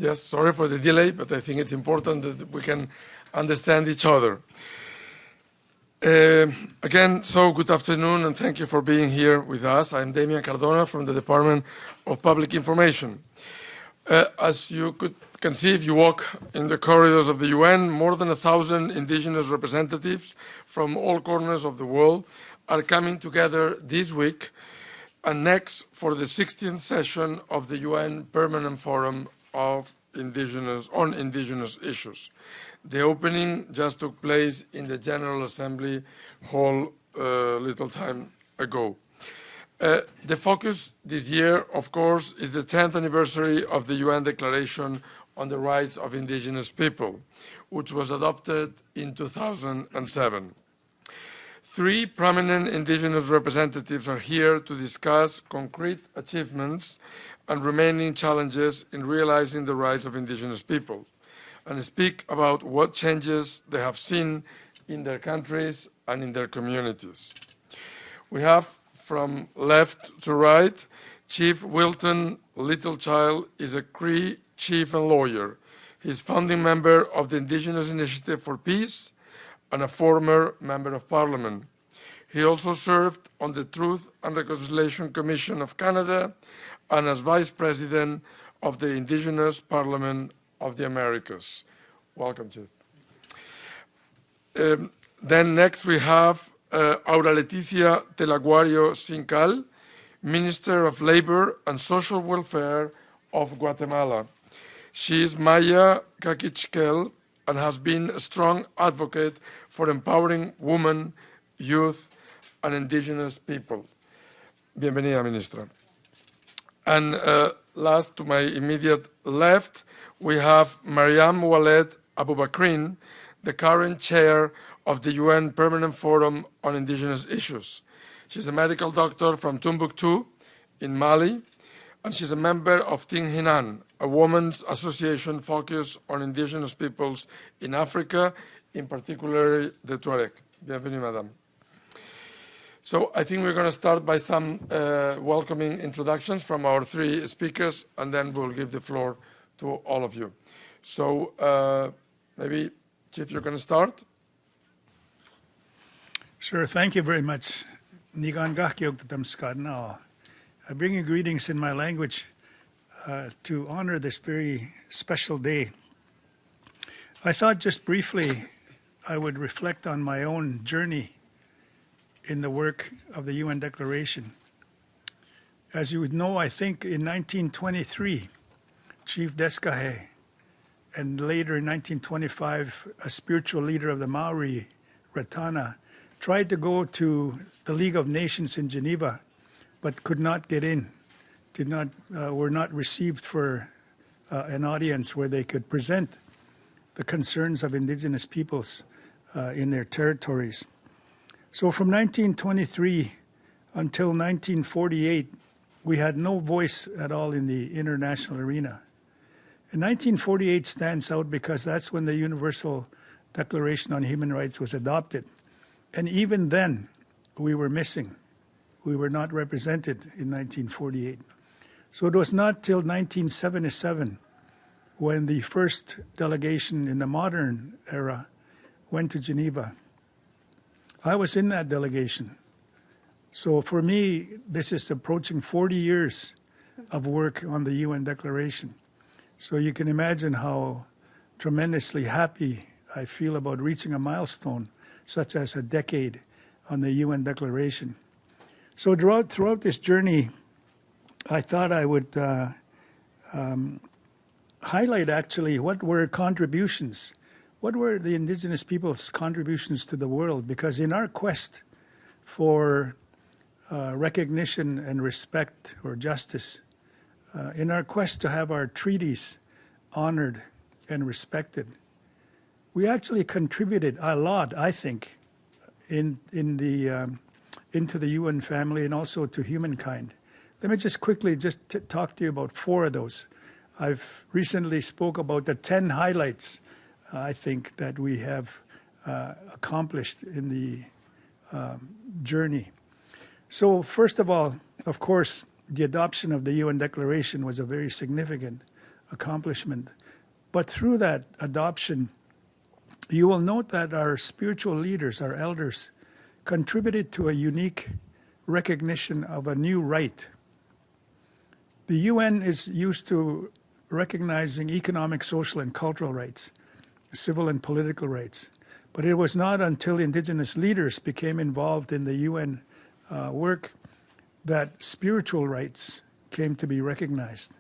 Yes, sorry for the delay, but I think it's important that we can understand each other. Again, so good afternoon, and thank you for being here with us. I'm Damian Cardona from the Department of Public Information. As you can see if you walk in the corridors of the UN, more than 1,000 indigenous representatives from all corners of the world are coming together this week and next for the 16th session of the UN Permanent Forum on Indigenous Issues. The opening just took place in the General Assembly Hall a little time ago. The focus this year, of course, is the 10th anniversary of the UN Declaration on the Rights of Indigenous People, which was adopted in 2007. Three prominent indigenous representatives are here to discuss concrete achievements and remaining challenges in realizing the rights of indigenous people, and speak about what changes they have seen in their countries and in their communities. We have, from left to right, Chief Wilton Littlechild is a Cree chief and lawyer. He's founding member of the Indigenous Initiative for Peace and a former member of Parliament. He also served on the Truth and Reconciliation Commission of Canada and as Vice President of the Indigenous Parliament of the Americas. Welcome, Chief. Then next we have Leticia Teleguario Sincal, Minister of Labor and Social Welfare of Guatemala. She is Maya Caciquel and has been a strong advocate for empowering women, youth, and indigenous people. Bienvenida, Ministra. And last, to my immediate left, we have Mariam Aboubakrine, the current chair of the UN Permanent Forum on Indigenous Issues. She's a medical doctor from Timbuktu in Mali, and she's a member of Ting Hinan, a women's association focused on indigenous peoples in Africa, in particular the Tuareg. Bienvenue, Madame. So I think we're going to start by some welcoming introductions from our three speakers, and then we'll give the floor to all of you. So maybe, Chief, you're going to start? Sure. Thank you very much. I bring you greetings in my language to honor this very special day. I thought just briefly I would reflect on my own journey in the work of the UN Declaration. As you would know, I think in 1923, Chief Descahe, and later in 1925, a spiritual leader of the Maori, Ratana, tried to go to the League of Nations in Geneva, but could not get in, were not received for an audience where they could present the concerns of indigenous peoples in their territories. So from 1923 until 1948, we had no voice at all in the international arena. And 1948 stands out because that's when the Universal Declaration on Human Rights was adopted. And even then, we were missing. We were not represented in 1948. So it was not till 1977 when the first delegation in the modern era went to Geneva. I was in that delegation. So for me, this is approaching 40 years of work on the UN Declaration. So you can imagine how tremendously happy I feel about reaching a milestone such as a decade on the UN Declaration. So throughout this journey, I thought I would highlight actually what were contributions. What were the indigenous people's contributions to the world? Because in our quest for recognition and respect or justice, in our quest to have our treaties honored and respected, we actually contributed a lot, I think, into the UN family and also to humankind. Let me just quickly talk to you about four of those. I've recently spoke about the 10 highlights, I think, that we have accomplished in the journey. So first of all, of course, the adoption of the UN Declaration was a very significant accomplishment. But through that adoption, you will note that our spiritual leaders, our elders, contributed to a unique recognition of a new right. The UN is used to recognizing economic, social, and cultural rights, civil and political rights. But it was not until Indigenous leaders became involved in the UN work that spiritual rights came to be recognized.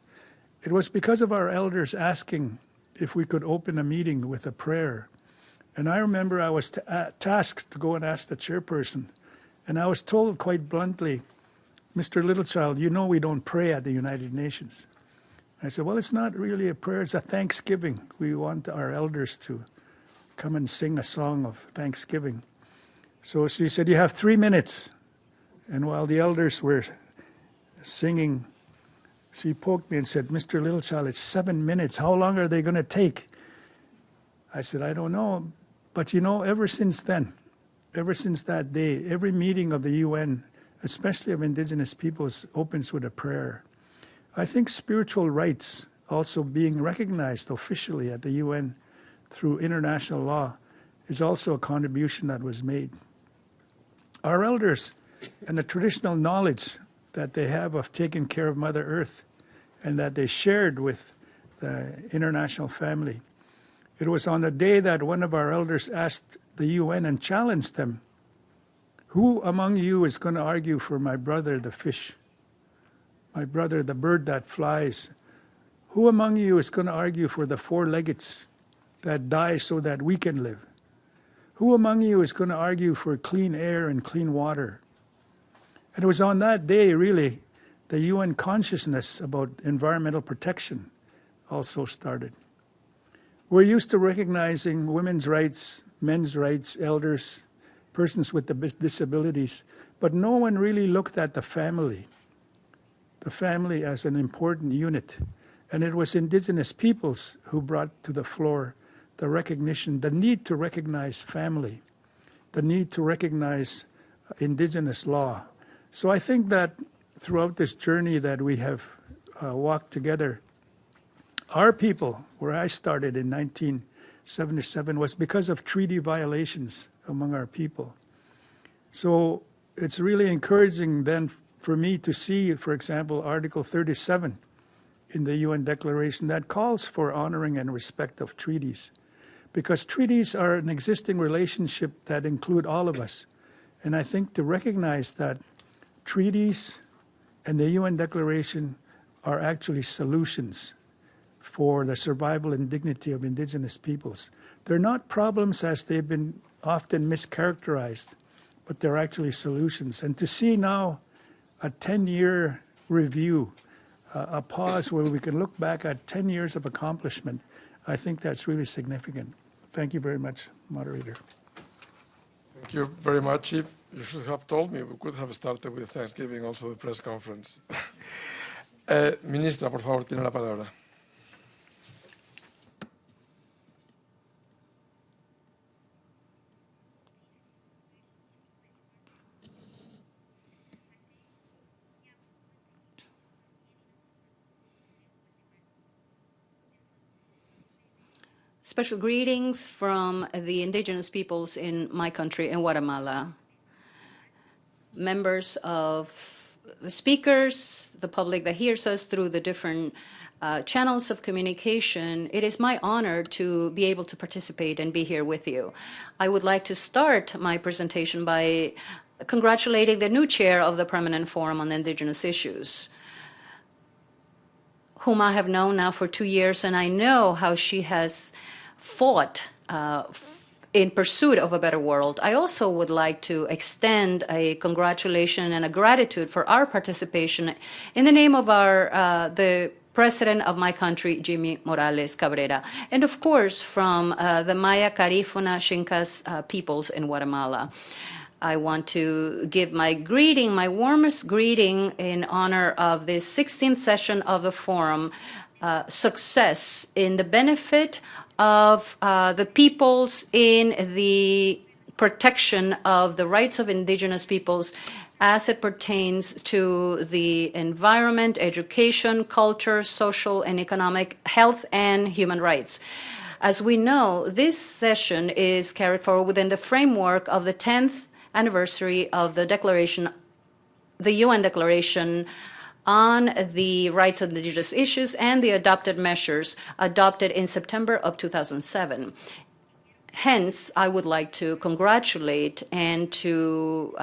It was because of our elders asking if we could open a meeting with a prayer. And I remember I was tasked to go and ask the chairperson, and I was told quite bluntly, Mr. Littlechild, you know we don't pray at the United Nations. I said, well, it's not really a prayer, it's a thanksgiving. We want our elders to come and sing a song of thanksgiving. So she said, you have 3 minutes. And while the elders were singing, she poked me and said, Mr. Littlechild, it's 7 minutes. How long are they going to take? I said, I don't know. But you know, ever since then, ever since that day, every meeting of the UN, especially of Indigenous peoples, opens with a prayer. I think spiritual rights also being recognized officially at the UN through international law is also a contribution that was made. Our elders and the traditional knowledge that they have of taking care of Mother Earth and that they shared with the international family. It was on a day that one of our elders asked the UN and challenged them, who among you is going to argue for my brother, the fish? My brother, the bird that flies? Who among you is going to argue for the four-leggeds that die so that we can live? Who among you is going to argue for clean air and clean water? And it was on that day, really, the UN consciousness about environmental protection also started. We're used to recognizing women's rights, men's rights, elders, persons with disabilities, but no one really looked at the family as an important unit. And it was Indigenous peoples who brought to the floor the recognition, the need to recognize family, the need to recognize Indigenous law. So I think that throughout this journey that we have walked together, our people, where I started in 1977, was because of treaty violations among our people. So it's really encouraging then for me to see, for example, Article 37 in the UN Declaration that calls for honoring and respect of treaties. Because treaties are an existing relationship that include all of us. And I think to recognize that treaties and the UN Declaration are actually solutions for the survival and dignity of Indigenous peoples. They're not problems as they've been often mischaracterized, but they're actually solutions. And to see now a 10-year review, a pause where we can look back at 10 years of accomplishment, I think that's really significant. Thank you very much, moderator. Thank you very much, Chief. You should have told me. We could have started with Thanksgiving, also the press conference. Ministra, por favor, tiene la palabra. Special greetings from the Indigenous peoples in my country, in Guatemala. Members of the speakers, the public that hears us through the different channels of communication, it is my honor to be able to participate and be here with you. I would like to start my presentation by congratulating the new chair of the Permanent Forum on Indigenous Issues, whom I have known now for 2 years, and I know how she has fought in pursuit of a better world. I also would like to extend a congratulation and a gratitude for our participation in the name of the president of my country, Jimmy Morales Cabrera, and of course from the Maya, Carifuna, Xincas peoples in Guatemala. I want to give my greeting, my warmest greeting in honor of the 16th session of the forum, success in the benefit of the peoples in the protection of the rights of Indigenous peoples as it pertains to the environment, education, culture, social and economic, health, and human rights. As we know, this session is carried forward within the framework of the 10th anniversary of the UN Declaration on the Rights of Indigenous Issues and the adopted measures adopted in September of 2007. Hence, I would like to congratulate and to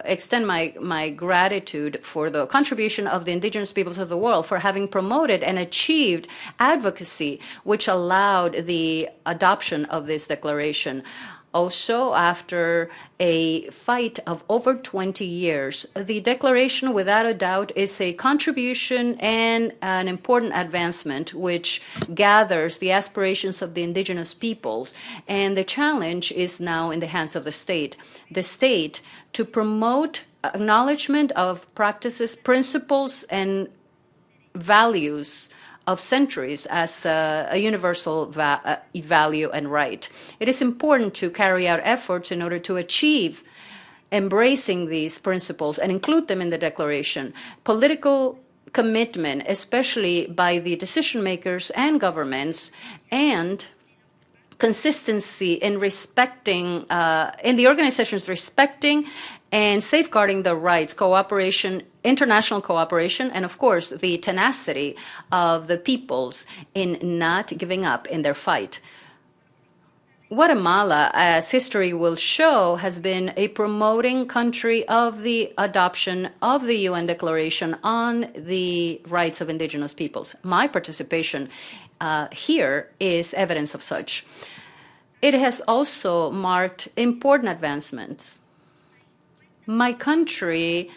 extend my gratitude for the contribution of the indigenous peoples of the world for having promoted and achieved advocacy which allowed the adoption of this declaration. Also, after a fight of over 20 years, the declaration, without a doubt, is a contribution and an important advancement which gathers the aspirations of the indigenous peoples. And the challenge is now in the hands of the state. The state to promote acknowledgement of practices, principles, and values of centuries as a universal value and right. It is important to carry out efforts in order to achieve embracing these principles and include them in the declaration. Political commitment, especially by the decision makers and governments, and consistency in respecting, in the organizations respecting and safeguarding the rights, cooperation, international cooperation, and of course the tenacity of the peoples in not giving up in their fight. Guatemala, as history will show, has been a promoting country of the adoption of the UN Declaration on the Rights of Indigenous Peoples. My participation here is evidence of such. It has also marked important advancements. My country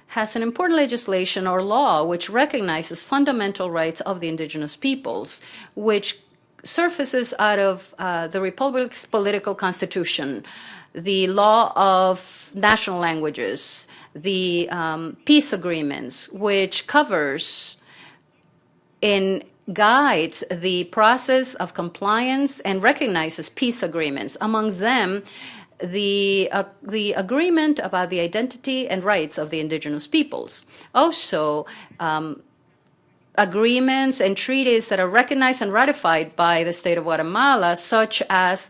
has an important legislation or law which recognizes fundamental rights of the indigenous peoples, which surfaces out of the Republic's political constitution, the law of national languages, the peace agreements, which covers and guides the process of compliance and recognizes peace agreements. Amongst them, the agreement about the identity and rights of the indigenous peoples. Also, agreements and treaties that are recognized and ratified by the state of Guatemala, such as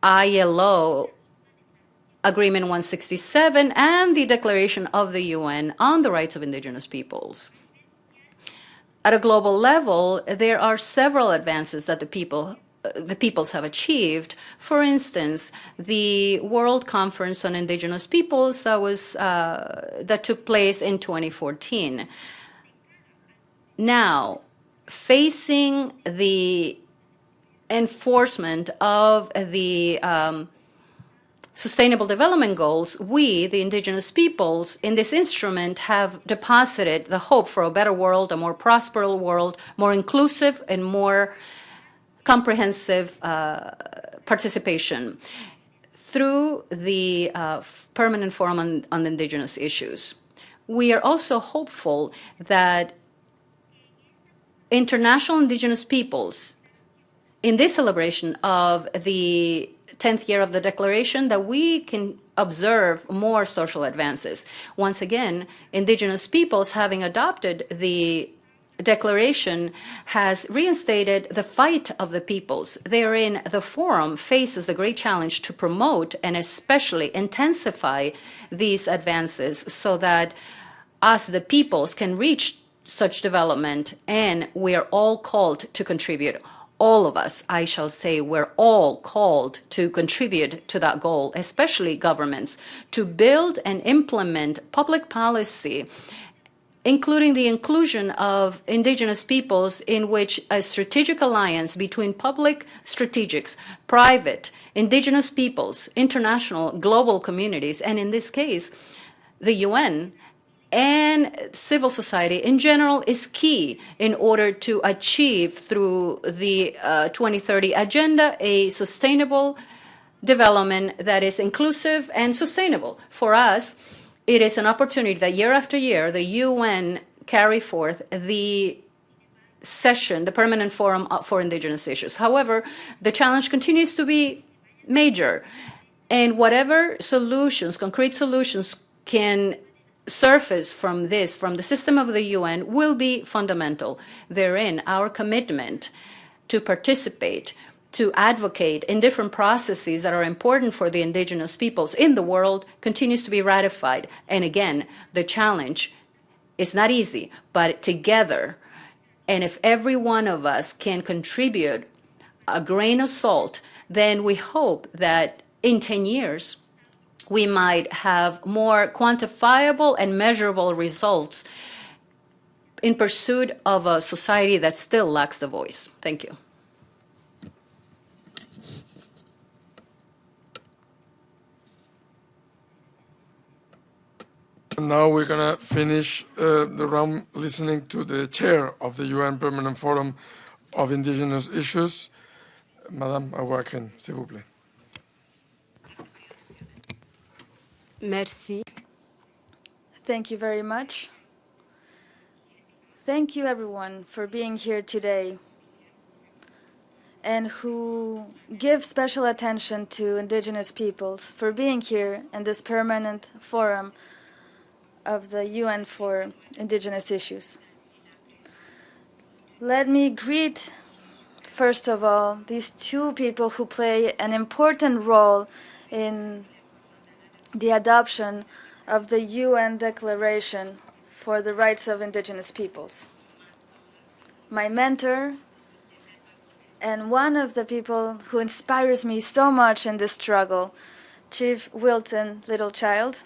ILO Agreement 167 and the Declaration of the UN on the Rights of Indigenous Peoples. At a global level, there are several advances that the peoples have achieved. For instance, the World Conference on Indigenous Peoples that took place in 2014. Now, facing the enforcement of the Sustainable Development Goals, we, the indigenous peoples, in this instrument have deposited the hope for a better world, a more prosperous world, more inclusive and more comprehensive participation through the Permanent Forum on Indigenous Issues. We are also hopeful that international indigenous peoples, in this celebration of the 10th year of the Declaration, that we can observe more social advances. Once again, indigenous peoples, having adopted the Declaration, has reinstated the fight of the peoples. Therein, the forum faces a great challenge to promote and especially intensify these advances so that us, the peoples, can reach such development, and we are all called to contribute. All of us, I shall say, we're all called to contribute to that goal, especially governments, to build and implement public policy, including the inclusion of indigenous peoples, in which a strategic alliance between public strategics, private, indigenous peoples, international, global communities, and in this case, the UN, and civil society in general is key in order to achieve through the 2030 Agenda a sustainable development that is inclusive and sustainable. For us, it is an opportunity that year after year the UN carry forth the session, the Permanent Forum for Indigenous Issues. However, the challenge continues to be major, and whatever solutions, concrete solutions, can surface from this, from the system of the UN, will be fundamental. Therein, our commitment to participate, to advocate in different processes that are important for the indigenous peoples in the world continues to be ratified. And again, the challenge is not easy, but together, and if every one of us can contribute a grain of salt, then we hope that in 10 years, we might have more quantifiable and measurable results in pursuit of a society that still lacks the voice. Thank you. Now we're going to finish the round listening to the chair of the UN Permanent Forum of Indigenous Issues, Madame Aboubakrine, s'il vous plaît. Merci. Thank you very much. Thank you, everyone, for being here today and who give special attention to indigenous peoples, for being here in this permanent forum of the UN for Indigenous Issues. Let me greet, first of all, these two people who play an important role in the adoption of the UN Declaration for the Rights of Indigenous Peoples. My mentor and one of the people who inspires me so much in this struggle, Chief Wilton Littlechild.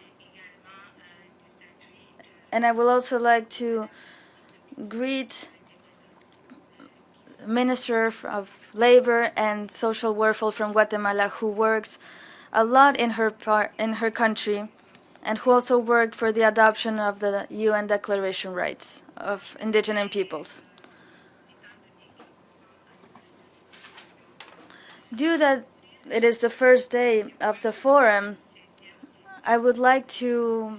And I will also like to greet Minister of Labor and Social Welfare from Guatemala, who works a lot in her country, and who also worked for the adoption of the UN Declaration Rights of Indigenous Peoples. Due that it is the first day of the forum, I would like to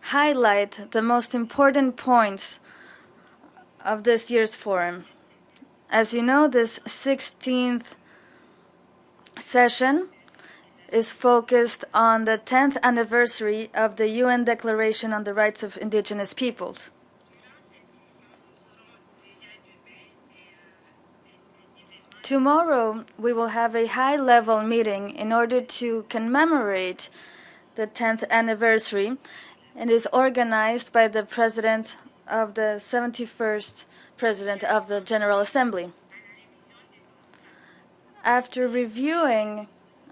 highlight the most important points of this year's forum. As you know, this 16th session is focused on the 10th anniversary of the UN Declaration on the Rights of Indigenous Peoples. Tomorrow, we will have a high-level meeting in order to commemorate the 10th anniversary, and is organized by the President of the 71st President of the General Assembly. After reviewing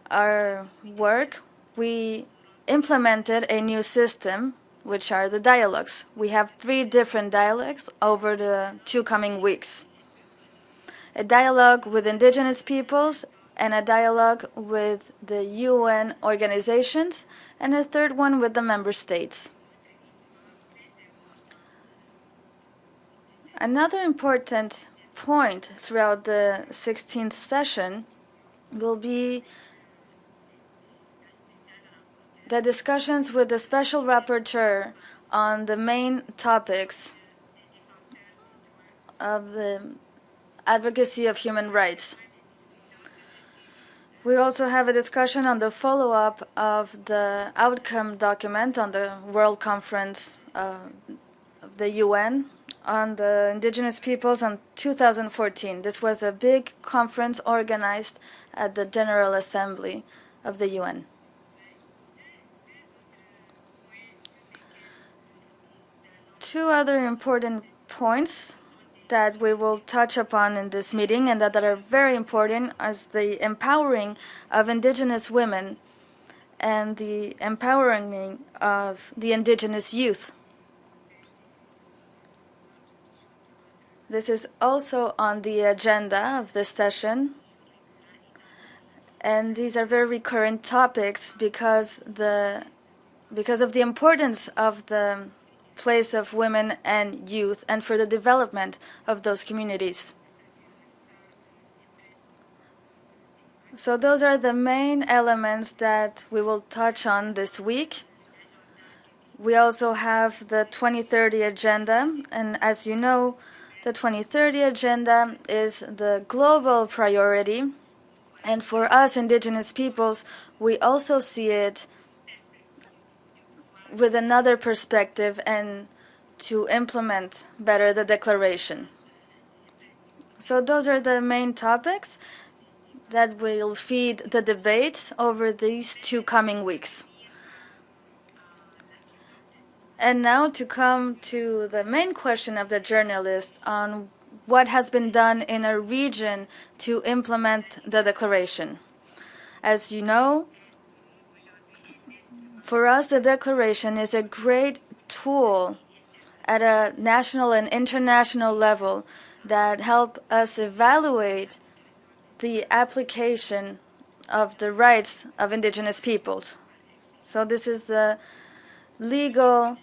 our work, we implemented a new system, which are the dialogues. We have 3 different dialogues over the 2 coming weeks. A dialogue with indigenous peoples, and a dialogue with the UN organizations, and a third one with the member states. Another important point throughout the 16th session will be the discussions with the special rapporteur on the main topics of the advocacy of human rights. We also have a discussion on the follow-up of the outcome document on the World Conference of the UN on the indigenous peoples in 2014. This was a big conference organized at the General Assembly of the UN. Two other important points that we will touch upon in this meeting and that are very important is the empowering of indigenous women and the empowering of the indigenous youth. This is also on the agenda of this session, and these are very recurrent topics because of the importance of the place of women and youth and for the development of those communities. So those are the main elements that we will touch on this week. We also have the 2030 agenda, and as you know, the 2030 agenda is the global priority, and for us indigenous peoples, we also see it with another perspective and to implement better the declaration. So those are the main topics that will feed the debate over these 2 coming weeks. And now to come to the main question of the journalist on what has been done in a region to implement the declaration. As you know, for us the declaration is a great tool at a national and international level that help us evaluate the application of the rights of indigenous peoples. So this is the legal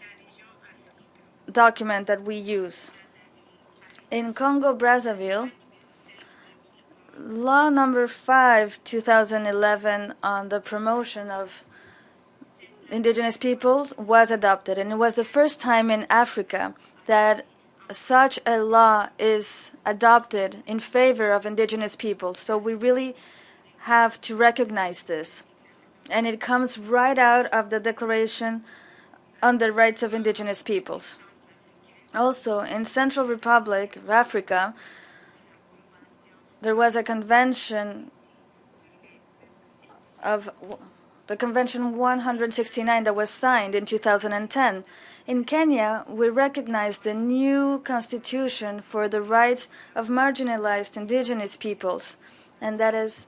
document that we use. In Congo-Brazzaville, Law number 5, 2011 on the promotion of indigenous peoples was adopted, and it was the first time in Africa that such a law is adopted in favor of indigenous peoples. So we really have to recognize this. And it comes right out of the Declaration on the Rights of Indigenous Peoples. Also, in Central Republic of Africa, there was a convention of the Convention 169 that was signed in 2010. In Kenya, we recognized the new constitution for the rights of marginalized indigenous peoples, and that is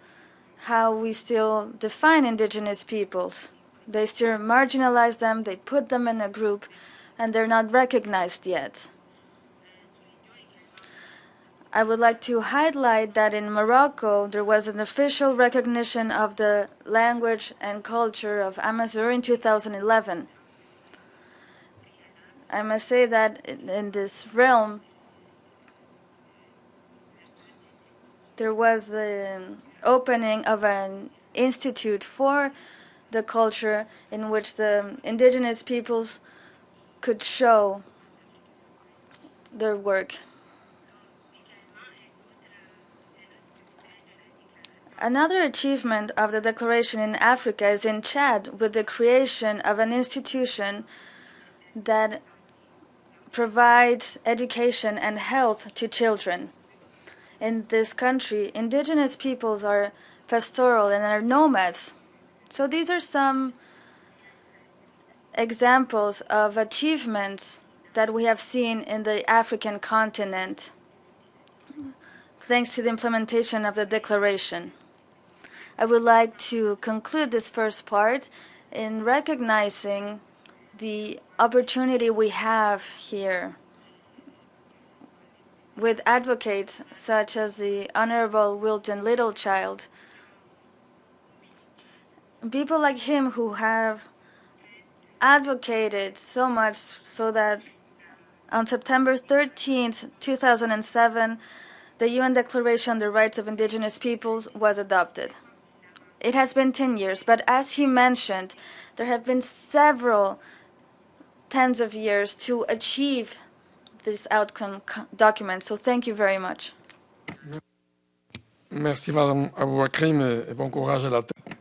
how we still define indigenous peoples. They still marginalize them, they put them in a group, and they're not recognized yet. I would like to highlight that in Morocco, there was an official recognition of the language and culture of Amazigh in 2011. I must say that in this realm, there was the opening of an institute for the culture in which the indigenous peoples could show their work. Another achievement of the declaration in Africa is in Chad, with the creation of an institution that provides education and health to children. In this country, indigenous peoples are pastoral and are nomads. So these are some examples of achievements that we have seen in the African continent, thanks to the implementation of the declaration. I would like to conclude this first part in recognizing the opportunity we have here with advocates such as the Honorable Wilton Littlechild, people like him who have advocated so much so that on September 13th, 2007, the UN Declaration on the Rights of Indigenous Peoples was adopted. It has been 10 years, but as he mentioned, there have been several tens of years to achieve this outcome document. So thank you very much. Merci, Madame Aboubakrine, et bon courage à la tête.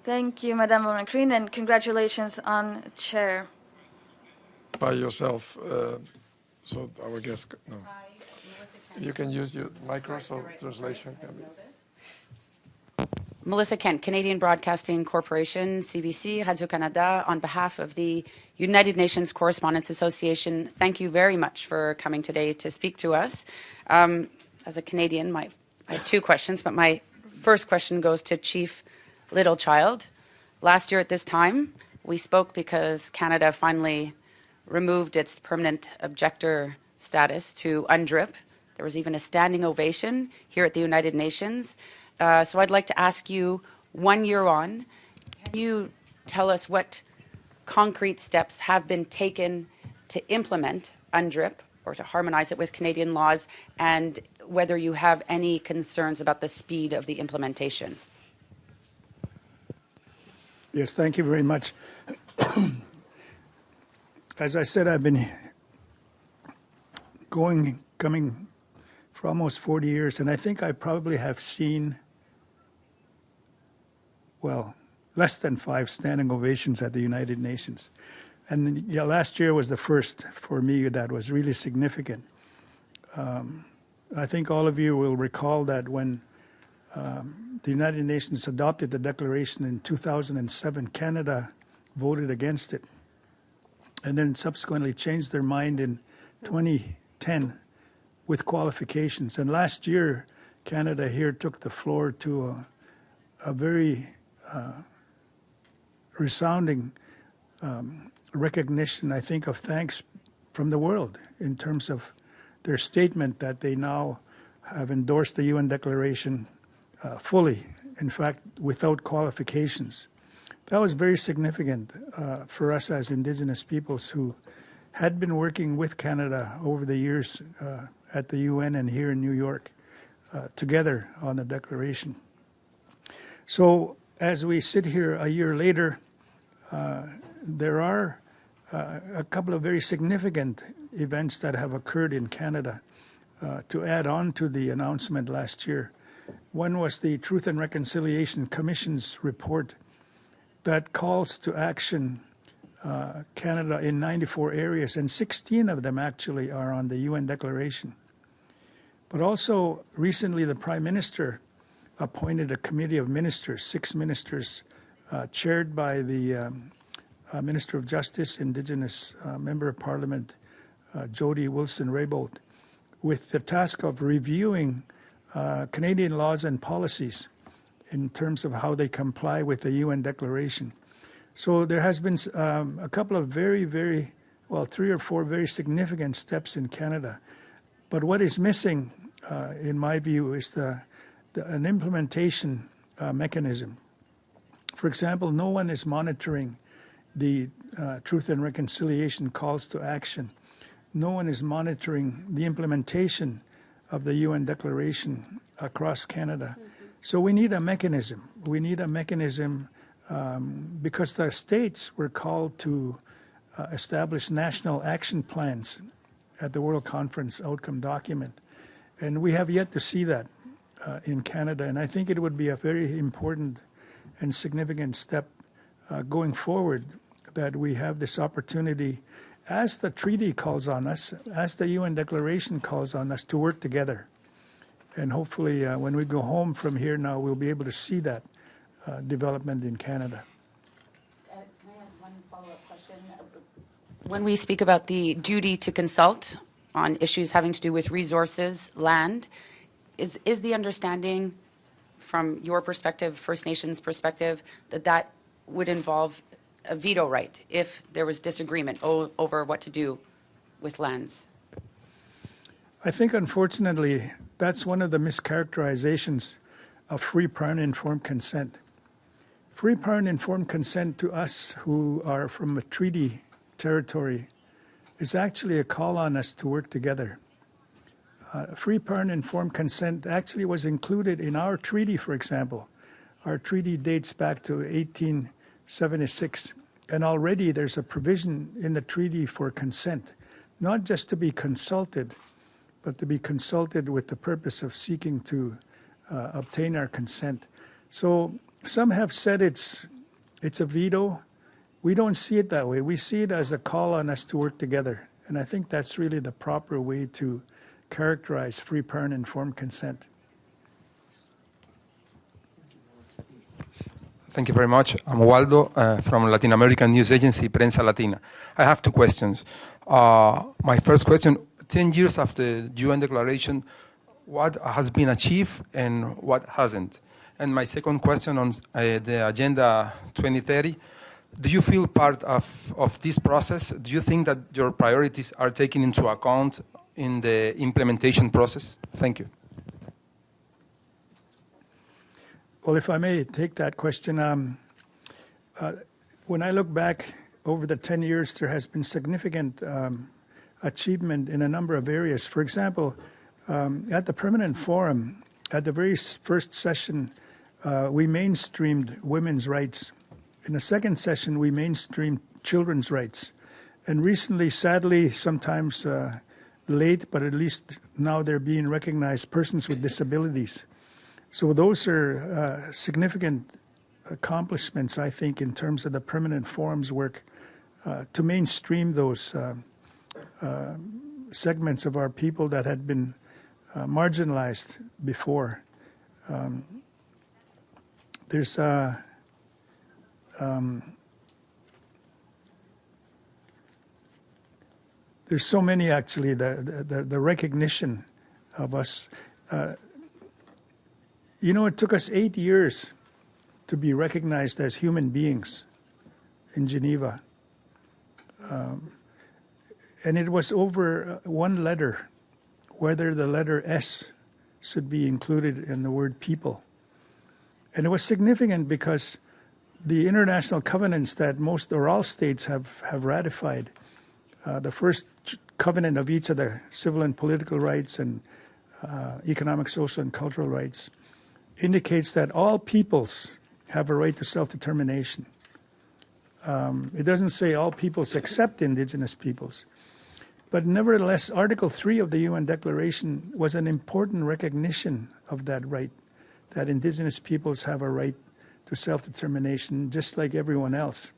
Thank you, Madame Aboubakrine, and congratulations on chair. By yourself, so our guest, no. You can use your micro so translation can be. Melissa Kent, Canadian Broadcasting Corporation, CBC, Radio-Canada, on behalf of the United Nations Correspondents Association, thank you very much for coming today to speak to us. As a Canadian, I have 2 questions, but my first question goes to Chief Littlechild. Last year at this time, we spoke because Canada finally removed its permanent objector status to UNDRIP. There was even a standing ovation here at the United Nations. So I'd like to ask you, 1 year on, can you tell us what concrete steps have been taken to implement UNDRIP or to harmonize it with Canadian laws, and whether you have any concerns about the speed of the implementation? Yes, thank you very much. As I said, I've been coming for almost 40 years, and I think I probably have seen, well, less than 5 standing ovations at the United Nations. And yeah, last year was the first for me that was really significant. I think all of you will recall that when the United Nations adopted the declaration in 2007, Canada voted against it, and then subsequently changed their mind in 2010 with qualifications. And last year, Canada here took the floor to a very resounding recognition, I think, of thanks from the world in terms of their statement that they now have endorsed the UN Declaration fully, in fact, without qualifications. That was very significant for us as Indigenous peoples who had been working with Canada over the years at the UN and here in New York together on the Declaration. So as we sit here a year later, there are a couple of very significant events that have occurred in Canada to add on to the announcement last year. One was the Truth and Reconciliation Commission's report that calls to action Canada in 94 areas, and 16 of them actually are on the UN Declaration. But also recently the Prime Minister appointed a committee of ministers, 6 ministers, chaired by the Minister of Justice, Indigenous Member of Parliament, Jody Wilson-Raybould, with the task of reviewing Canadian laws and policies in terms of how they comply with the UN Declaration. So there has been a couple of very, 3 or 4 very significant steps in Canada. But what is missing, in my view, is an implementation mechanism. For example, no one is monitoring the Truth and Reconciliation calls to action. No one is monitoring the implementation of the UN Declaration across Canada. So we need a mechanism. We need a mechanism because the states were called to establish national action plans at the World Conference outcome document. And we have yet to see that in Canada. And I think it would be a very important and significant step going forward that we have this opportunity, as the treaty calls on us, as the UN Declaration calls on us, to work together. And hopefully when we go home from here now, we'll be able to see that development in Canada. Can I ask one follow-up question? When we speak about the duty to consult on issues having to do with resources, land, is the understanding from your perspective, First Nations perspective, that would involve a veto right if there was disagreement over what to do with lands? I think, unfortunately, that's one of the mischaracterizations of free, prior, and informed consent. Free, prior, and informed consent to us who are from a treaty territory is actually a call on us to work together. Free, prior, and informed consent actually was included in our treaty, for example. Our treaty dates back to 1876, and already there's a provision in the treaty for consent, not just to be consulted, but to be consulted with the purpose of seeking to obtain our consent. So some have said it's a veto. We don't see it that way. We see it as a call on us to work together. And I think that's really the proper way to characterize free, prior, and informed consent. Thank you very much. I'm Waldo from Latin American news agency Prensa Latina. I have 2 questions. My first question, 10 years after the UN Declaration, what has been achieved and what hasn't? And my second question on the Agenda 2030, do you feel part of this process? Do you think that your priorities are taken into account in the implementation process? Thank you. Well, if I may take that question, when I look back over the 10 years, there has been significant achievement in a number of areas. For example, at the Permanent Forum, at the very first session, we mainstreamed women's rights. In the second session, we mainstreamed children's rights. And recently, sadly, sometimes late, but at least now they're being recognized, persons with disabilities. So those are significant accomplishments, I think, in terms of the Permanent Forum's work to mainstream those segments of our people that had been marginalized before. There's so many, actually, the recognition of us. It took us 8 years to be recognized as human beings in Geneva. And it was over one letter, whether the letter S should be included in the word people. And it was significant because the international covenants that most or all states have ratified, the first covenant of each of the civil and political rights and economic, social, and cultural rights, indicates that all peoples have a right to self-determination. It doesn't say all peoples except indigenous peoples. But nevertheless, Article 3 of the UN Declaration was an important recognition of that right, that indigenous peoples have a right to self-determination just like everyone else.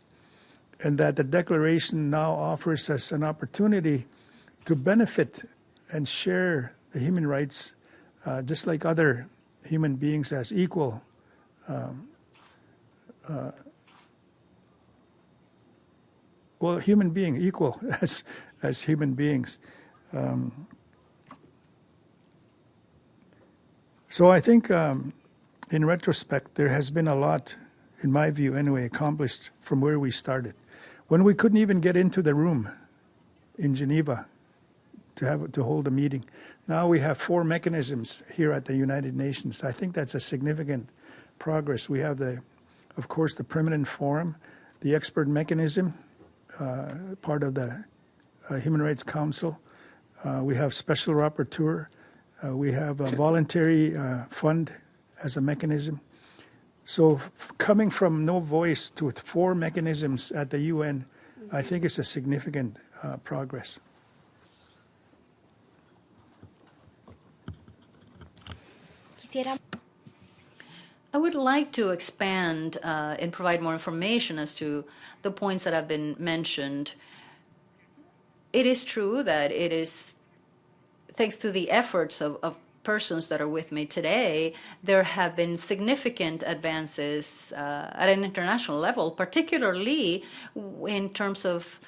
And that the Declaration now offers us an opportunity to benefit and share the human rights just like other human beings as equal. Human being equal as human beings. So I think in retrospect, there has been a lot, in my view anyway, accomplished from where we started. When we couldn't even get into the room in Geneva to hold a meeting. Now we have 4 mechanisms here at the United Nations. I think that's a significant progress. We have of course, the permanent forum, the expert mechanism, part of the Human Rights Council. We have special rapporteur. We have a voluntary fund as a mechanism. So coming from no voice to 4 mechanisms at the UN, I think is a significant progress. I would like to expand and provide more information as to the points that have been mentioned. It is true that it is, thanks to the efforts of persons that are with me today, there have been significant advances at an international level, particularly in terms of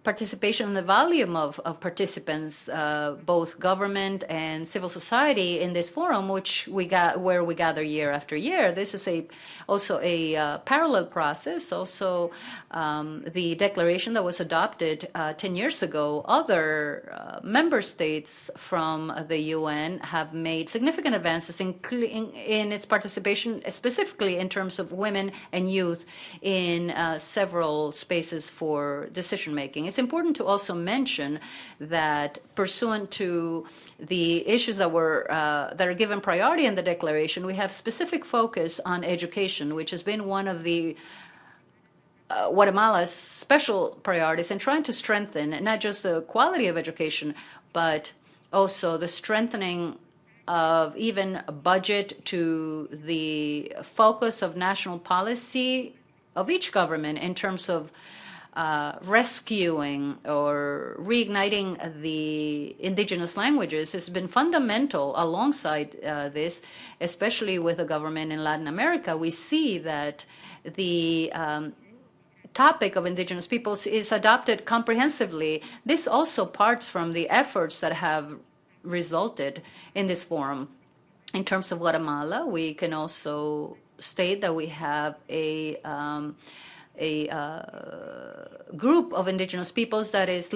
participation and the volume of participants, both government and civil society in this forum, where we gather year after year. This is also a parallel process. Also, the declaration that was adopted 10 years ago, other member states from the UN have made significant advances in its participation, specifically in terms of women and youth in several spaces for decision making. It's important to also mention that pursuant to the issues that are given priority in the declaration, we have specific focus on education, which has been one of the Guatemala's special priorities in trying to strengthen not just the quality of education, but also the strengthening of even a budget to the focus of national policy of each government in terms of rescuing or reigniting the indigenous languages has been fundamental alongside this, especially with the government in Latin America. We see that the topic of indigenous peoples is adopted comprehensively. This also parts from the efforts that have resulted in this forum. In terms of Guatemala, we can also state that we have a group of indigenous peoples that is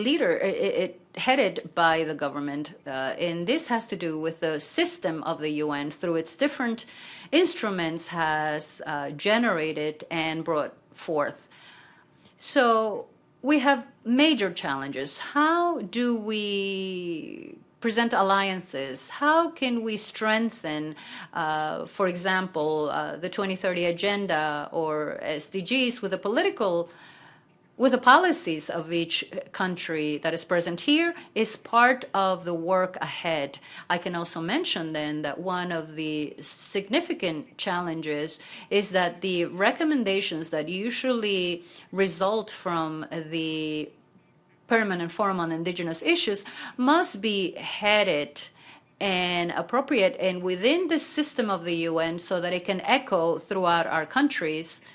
headed by the government. And this has to do with the system of the UN through its different instruments has generated and brought forth. So we have major challenges. How do we present alliances? How can we strengthen, for example, the 2030 Agenda or SDGs with the political with the policies of each country that is present here is part of the work ahead. I can also mention then that one of the significant challenges is that the recommendations that usually result from the Permanent Forum on Indigenous Issues must be headed and appropriate and within the system of the UN so that it can echo throughout our countries.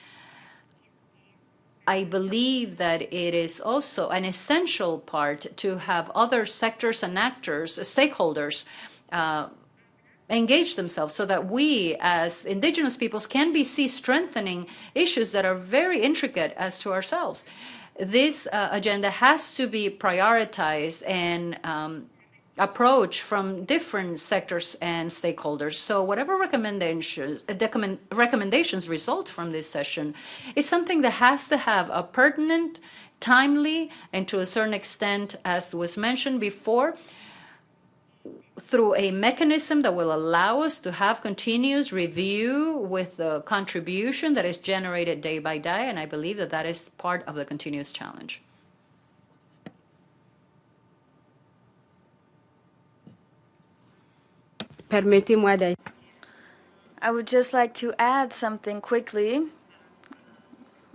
I believe that it is also an essential part to have other sectors and actors, stakeholders, engage themselves so that we as indigenous peoples can see strengthening issues that are very intricate as to ourselves. This agenda has to be prioritized and approach from different sectors and stakeholders. So whatever recommendations result from this session is something that has to have a pertinent, timely, and to a certain extent, as was mentioned before, through a mechanism that will allow us to have continuous review with the contribution that is generated day by day, and I believe that that is part of the continuous challenge. I would just like to add something quickly,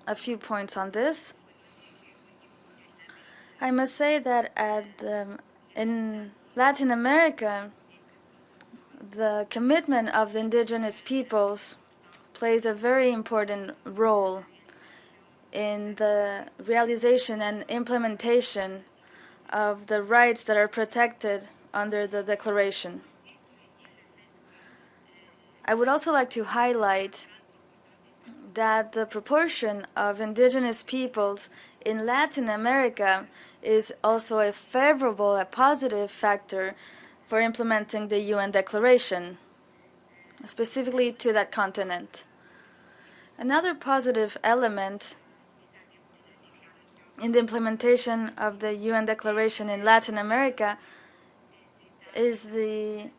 a few points on this. I must say that in Latin America, the commitment of the indigenous peoples plays a very important role in the realization and implementation of the rights that are protected under the Declaration. I would also like to highlight that the proportion of indigenous peoples in Latin America is also a favorable, a positive factor for implementing the UN Declaration, specifically to that continent. Another positive element in the implementation of the UN Declaration in Latin America is the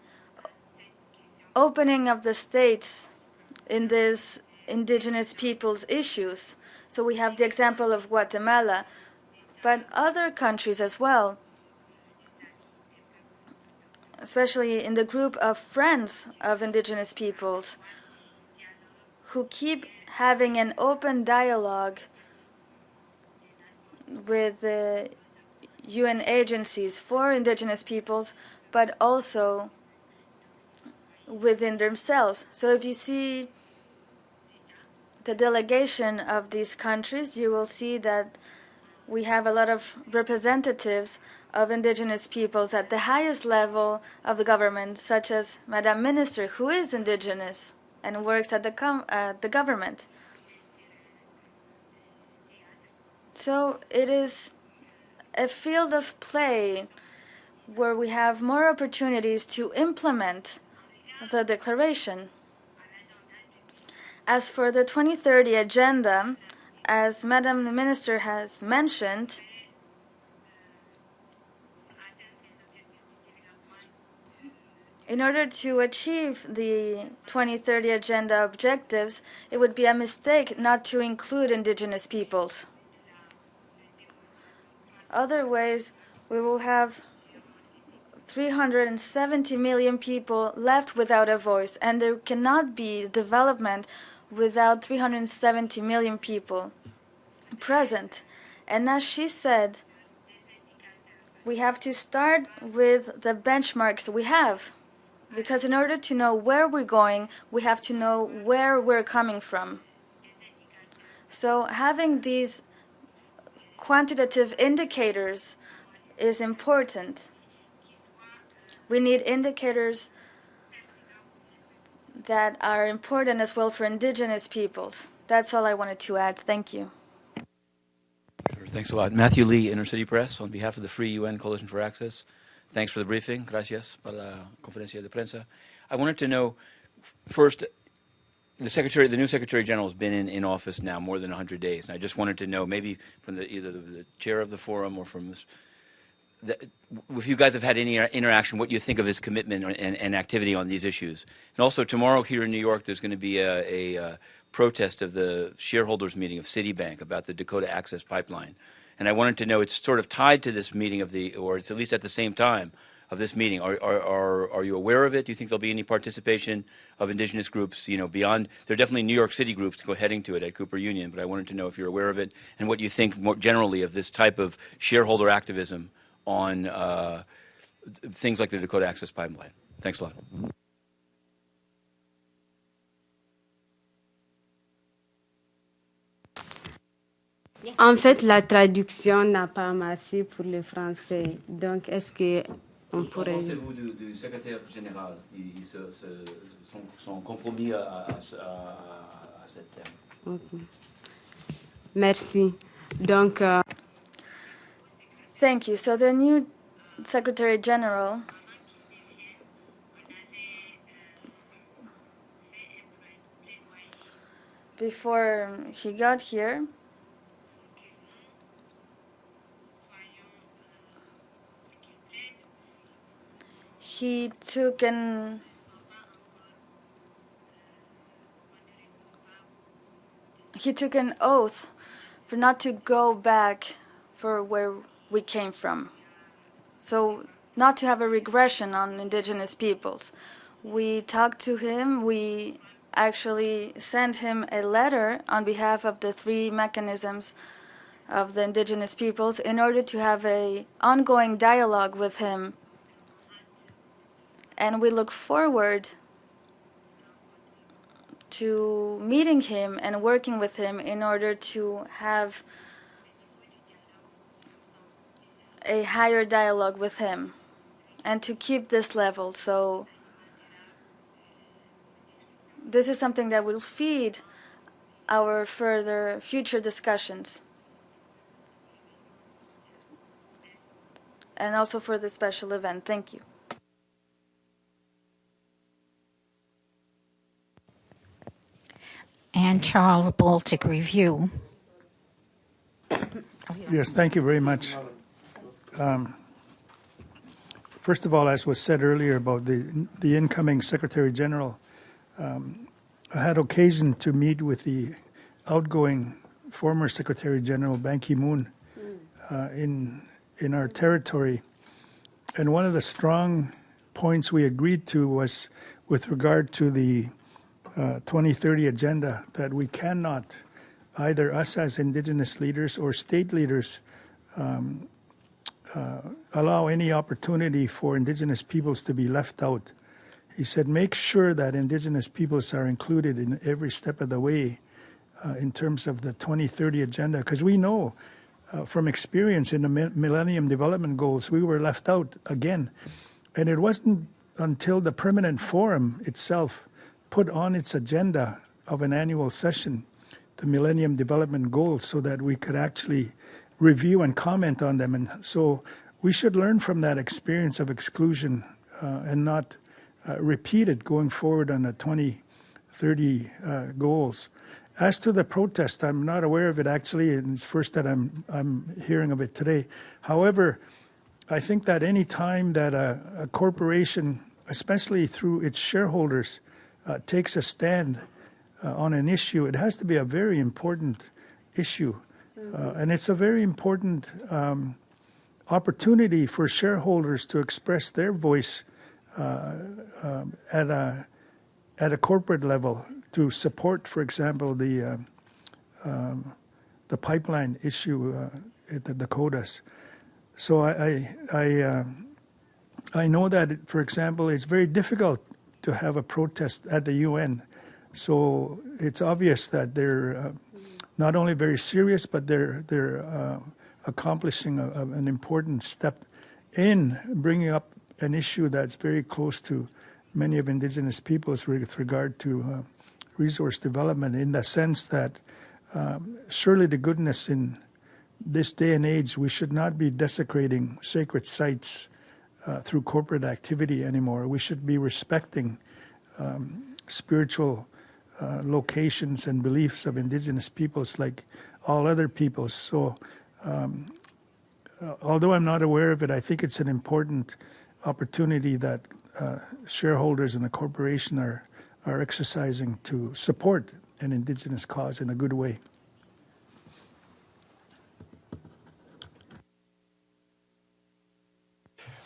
opening of the states in these indigenous peoples' issues. So we have the example of Guatemala, but other countries as well, especially in the group of friends of indigenous peoples, who keep having an open dialogue with the UN agencies for indigenous peoples, but also within themselves. So if you see the delegation of these countries, you will see that we have a lot of representatives of indigenous peoples at the highest level of the government, such as Madam Minister, who is indigenous and works at the government. So it is a field of play where we have more opportunities to implement the Declaration. As for the 2030 agenda, as Madam the Minister has mentioned, in order to achieve the 2030 agenda objectives, it would be a mistake not to include indigenous peoples. Otherwise, we will have 370 million people left without a voice, and there cannot be development without 370 million people present. And as she said, we have to start with the benchmarks we have, because in order to know where we're going, we have to know where we're coming from. So having these quantitative indicators is important. We need indicators that are important as well for indigenous peoples. That's all I wanted to add. Thank you. Sure, thanks a lot. Matthew Lee, Intercity Press, on behalf of the Free UN Coalition for Access. Thanks for the briefing. Gracias para la conferencia de prensa. I wanted to know, first, the new Secretary General has been in office now more than 100 days, and I just wanted to know, maybe from either the chair of the forum or from if you guys have had any interaction, what you think of his commitment and activity on these issues. And also tomorrow here in New York, there's going to be a protest of the shareholders meeting of Citibank about the Dakota Access Pipeline. And I wanted to know, it's sort of tied to this meeting or it's at least at the same time of this meeting. Are you aware of it? Do you think there'll be any participation of indigenous groups, beyond? There are definitely New York City groups heading to it at Cooper Union, but I wanted to know if you're aware of it and what you think more generally of this type of shareholder activism on things like the Dakota Access Pipeline. Thanks a lot. En fait, la traduction n'a pas marché pour le français. Donc, est-ce qu'on pourrait... Qu'en pensez-vous du secrétaire général? Son compromis à cette thème. Okay. Merci. Donc... Thank you. So the new Secretary General before he got here, he took an oath for not to go back for where we came from. So not to have a regression on indigenous peoples. We talked to him. We actually sent him a letter on behalf of the 3 mechanisms of the indigenous peoples in order to have an ongoing dialogue with him. And we look forward to meeting him and working with him in order to have a higher dialogue with him and to keep this level. So this is something that will feed our further future discussions and also for the special event. Thank you. And Charles Baltic Review. Yes, thank you very much. First of all, as was said earlier about the incoming Secretary General, I had occasion to meet with the outgoing former Secretary General Ban Ki-moon in our territory. And one of the strong points we agreed to was with regard to the 2030 agenda, that we cannot, either us as Indigenous leaders or state leaders, allow any opportunity for Indigenous peoples to be left out. He said, make sure that Indigenous peoples are included in every step of the way in terms of the 2030 agenda, because we know from experience in the Millennium Development Goals, we were left out again. And it wasn't until the Permanent Forum itself put on its agenda of an annual session the Millennium Development Goals so that we could actually review and comment on them. And so we should learn from that experience of exclusion and not repeat it going forward on the 2030 goals. As to the protest, I'm not aware of it actually, and it's first that I'm hearing of it today. However, I think that any time that a corporation, especially through its shareholders, takes a stand on an issue, it has to be a very important issue. And it's a very important opportunity for shareholders to express their voice at a corporate level to support, for example, the pipeline issue at the Dakotas. So I know that, for example, it's very difficult to have a protest at the UN. So it's obvious that they're not only very serious, but they're accomplishing an important step in bringing up an issue that's very close to many of Indigenous peoples with regard to resource development, in the sense that surely to goodness in this day and age, we should not be desecrating sacred sites through corporate activity anymore. We should be respecting spiritual locations and beliefs of Indigenous peoples like all other peoples. So although I'm not aware of it, I think it's an important opportunity that shareholders in the corporation are exercising to support an Indigenous cause in a good way.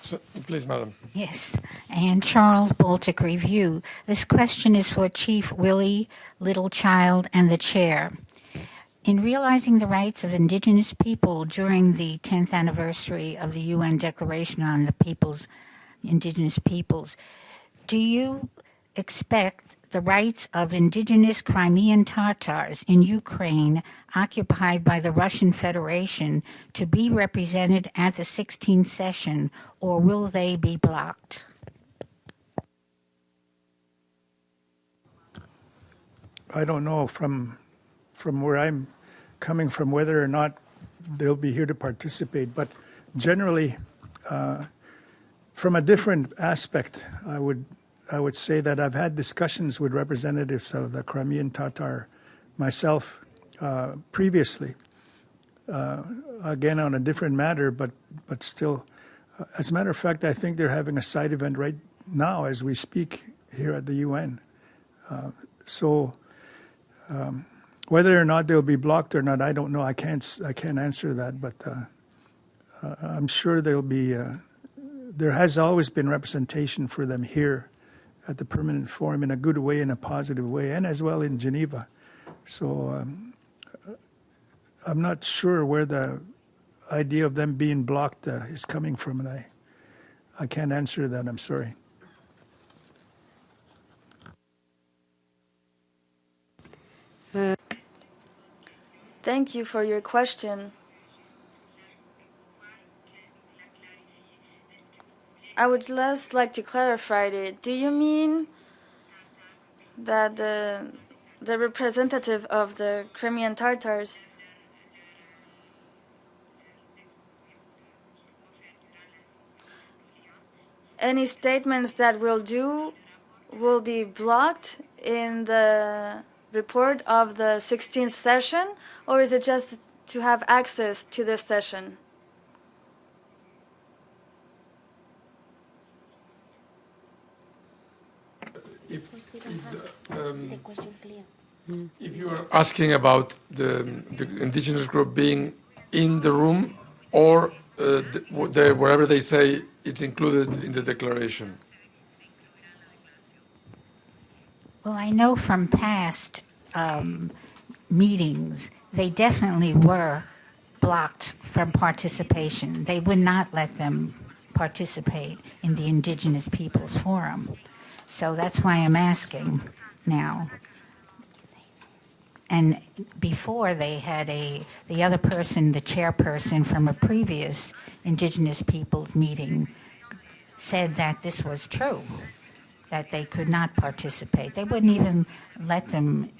So, please, Madam. Yes. And Charles Baltic Review. This question is for Chief Willie, Littlechild, and the Chair. In realizing the rights of Indigenous people during the 10th anniversary of the UN Declaration on the Indigenous Peoples, do you expect the rights of Indigenous Crimean Tatars in Ukraine occupied by the Russian Federation to be represented at the 16th session, or will they be blocked? I don't know from where I'm coming from whether or not they'll be here to participate, but generally, from a different aspect, I would say that I've had discussions with representatives of the Crimean Tatar myself previously, again on a different matter, but still. As a matter of fact, I think they're having a side event right now as we speak here at the UN. So whether or not they'll be blocked or not, I don't know. I can't answer that, but I'm sure there'll be. There has always been representation for them here at the Permanent Forum in a good way, in a positive way, and as well in Geneva. So I'm not sure where the idea of them being blocked is coming from, and I can't answer that. I'm sorry. Thank you for your question. I would just like to clarify it. Do you mean that the representative of the Crimean Tatars any statements that will be blocked in the report of the 16th session, or is it just to have access to this session? If you are asking about the indigenous group being in the room or wherever they say it's included in the declaration. Well, I know from past meetings, they definitely were blocked from participation. They would not let them participate in the Indigenous Peoples Forum. So that's why I'm asking now. And before they had the other person, the chairperson from a previous Indigenous Peoples meeting, said that this was true, that they could not participate. They wouldn't even let them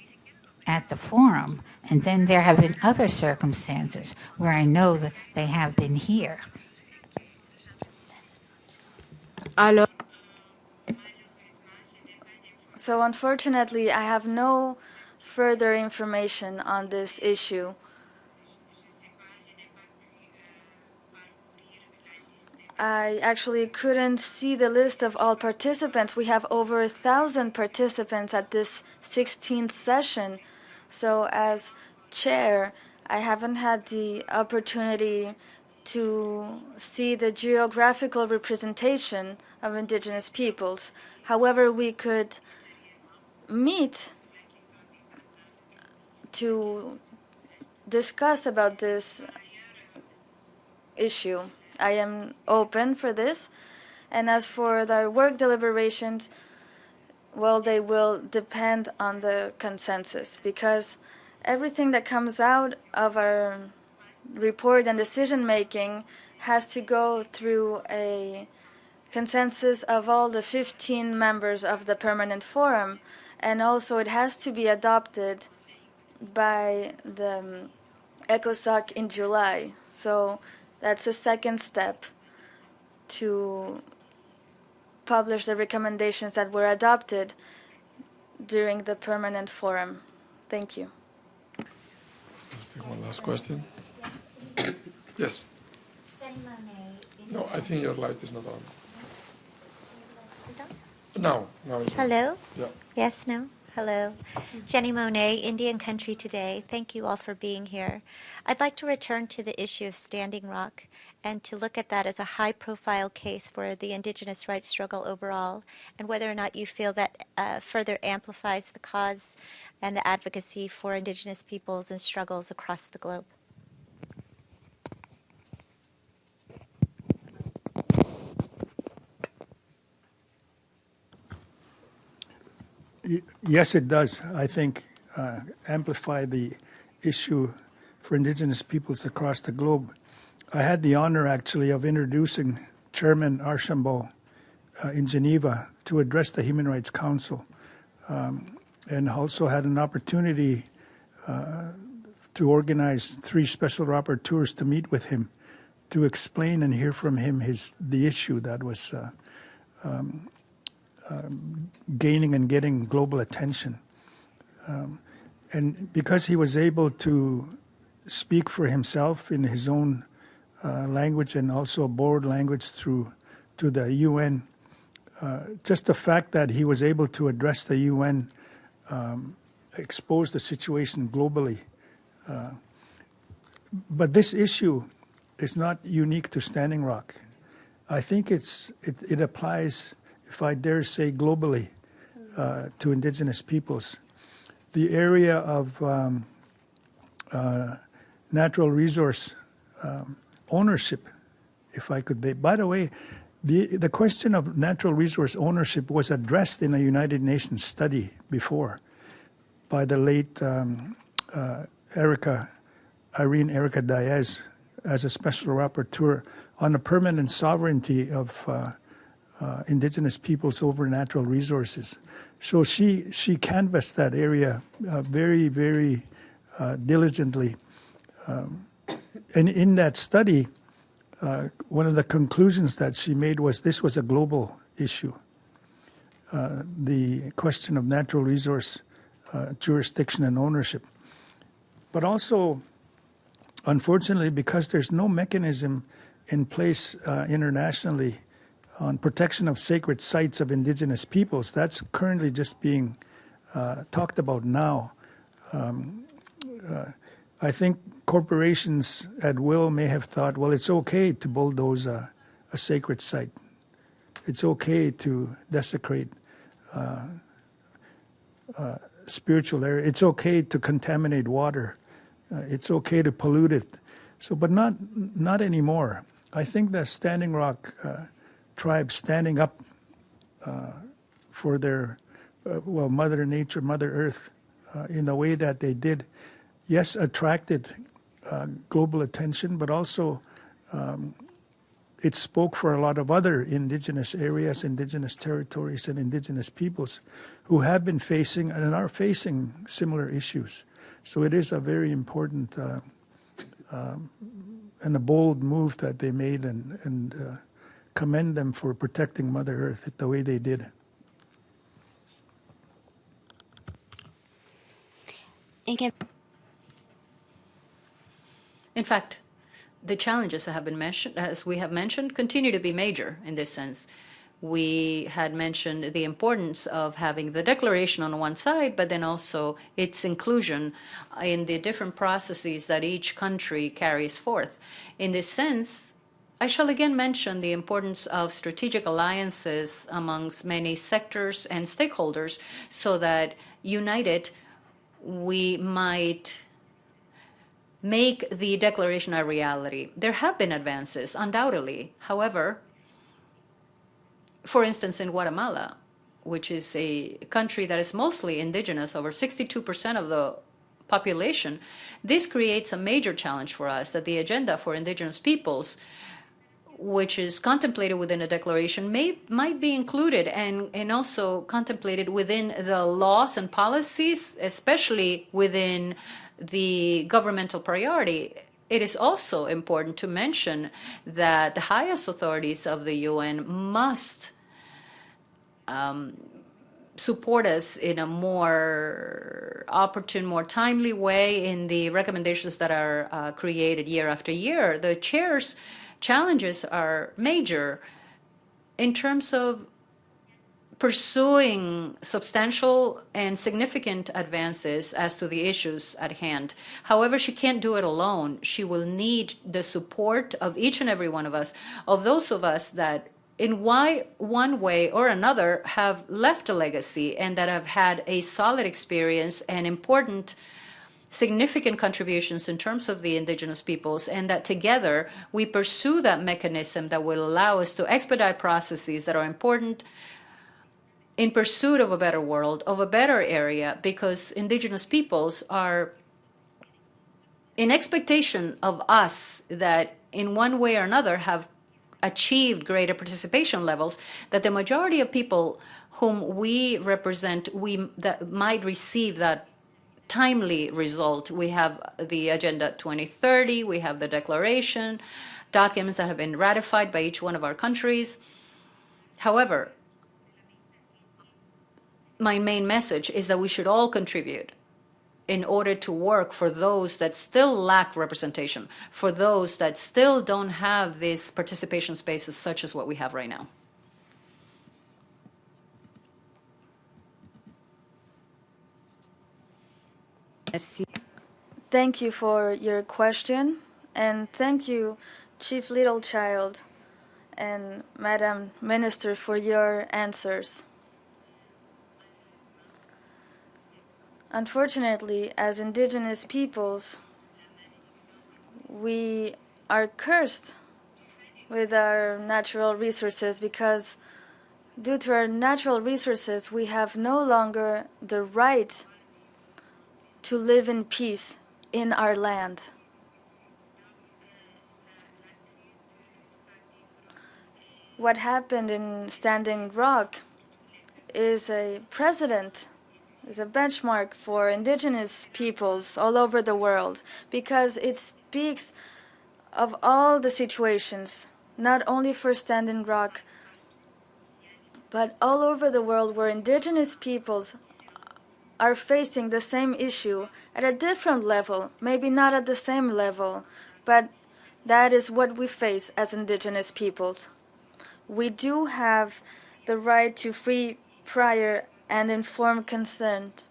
at the forum. And then there have been other circumstances where I know that they have been here. Alors, So unfortunately, I have no further information on this issue. I actually couldn't see the list of all participants. We have over 1,000 participants at this 16th session. So as chair, I haven't had the opportunity to see the geographical representation of Indigenous peoples. However, we could meet to discuss about this issue. I am open for this. And as for the work deliberations, well, they will depend on the consensus, because everything that comes out of our report and decision making has to go through a consensus of all the 15 members of the Permanent Forum, and also it has to be adopted by the ECOSOC in July. So that's a second step to publish the recommendations that were adopted during the Permanent Forum. Thank you. Let's take one last question. Yes. Sir, No, I think your light is not on. Now it's on. Hello? Yeah. Yes, no? Hello. Jenny Monet, Indian Country Today. Thank you all for being here. I'd like to return to the issue of Standing Rock and to look at that as a high-profile case for the Indigenous rights struggle overall, and whether or not you feel that further amplifies the cause and the advocacy for Indigenous peoples and struggles across the globe. Yes, it does. I think amplify the issue for Indigenous peoples across the globe. I had the honor, actually, of introducing Chairman Archambault in Geneva to address the Human Rights Council, and also had an opportunity to organize 3 special rapporteurs to meet with him to explain and hear from him the issue that was gaining and getting global attention. And because he was able to speak for himself in his own language and also a borrowed language to the UN, just the fact that he was able to address the UN exposed the situation globally. But this issue is not unique to Standing Rock. I think it applies, if I dare say, globally to Indigenous peoples. The area of natural resource ownership, if I could. By the way, the question of natural resource ownership was addressed in a United Nations study before by the late Irene Erica Diaz as a special rapporteur on the permanent sovereignty of Indigenous peoples over natural resources. So she canvassed that area very, very diligently. And in that study, one of the conclusions that she made was this was a global issue. The question of natural resource jurisdiction and ownership. But also, unfortunately, because there's no mechanism in place internationally on protection of sacred sites of Indigenous peoples, that's currently just being talked about now. I think corporations at will may have thought, well, it's okay to bulldoze a sacred site. It's okay to desecrate spiritual area. It's okay to contaminate water. It's okay to pollute it. So, but not anymore. I think the Standing Rock tribe standing up for their, Mother Nature, Mother Earth, in the way that they did, yes, attracted global attention, but also it spoke for a lot of other Indigenous areas, Indigenous territories, and Indigenous peoples who have been facing and are facing similar issues. So it is a very important and a bold move that they made, and commend them for protecting Mother Earth the way they did. In fact, the challenges that have been mentioned, as we have mentioned, continue to be major in this sense. We had mentioned the importance of having the declaration on one side, but then also its inclusion in the different processes that each country carries forth. In this sense, I shall again mention the importance of strategic alliances amongst many sectors and stakeholders so that united we might make the declaration a reality. There have been advances, undoubtedly. However, for instance, in Guatemala, which is a country that is mostly indigenous, over 62% of the population, this creates a major challenge for us that the agenda for indigenous peoples, which is contemplated within a declaration, might be included and also contemplated within the laws and policies, especially within the governmental priority. It is also important to mention that the highest authorities of the UN must support us in a more opportune, more timely way in the recommendations that are created year after year. The chairs challenges are major in terms of pursuing substantial and significant advances as to the issues at hand. However, she can't do it alone. She will need the support of each and every one of us, of those of us that in one way or another have left a legacy and that have had a solid experience and important significant contributions in terms of the indigenous peoples, and that together we pursue that mechanism that will allow us to expedite processes that are important in pursuit of a better world, of a better area, because indigenous peoples are in expectation of us that in one way or another have achieved greater participation levels, that the majority of people whom we represent, that might receive that timely result. We have the Agenda 2030, we have the declaration, documents that have been ratified by each one of our countries. However, my main message is that we should all contribute in order to work for those that still lack representation, for those that still don't have these participation spaces such as what we have right now. Merci. Thank you for your question, and thank you, Chief Littlechild and Madam Minister, for your answers. Unfortunately, as indigenous peoples, we are cursed with our natural resources because due to our natural resources, we have no longer the right to live in peace in our land. What happened in Standing Rock is a precedent, is a benchmark for indigenous peoples all over the world, because it speaks of all the situations, not only for Standing Rock, but all over the world where indigenous peoples are facing the same issue at a different level, maybe not at the same level, but that is what we face as indigenous peoples. We do have the right to free, prior, and informed consent,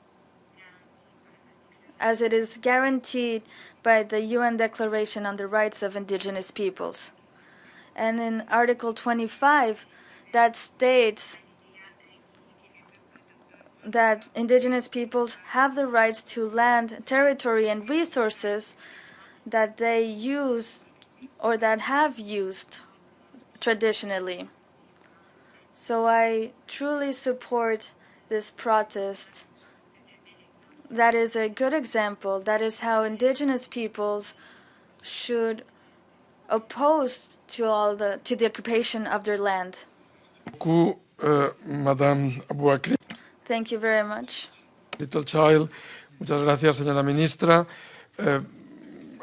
as it is guaranteed by the UN Declaration on the Rights of Indigenous Peoples. And in Article 25, that states that indigenous peoples have the rights to land, territory, and resources that they use or that have used traditionally. So I truly support this protest. That is a good example. That is how indigenous peoples should oppose to the occupation of their land. Madame Aboubakrine. Thank you very much. Littlechild. Muchas gracias, señora ministra.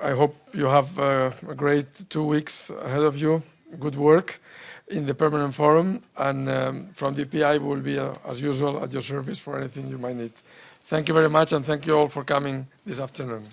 I hope you have a great 2 weeks ahead of you. Good work in the Permanent Forum, and from DPI we will be, as usual, at your service for anything you might need. Thank you very much, and thank you all for coming this afternoon.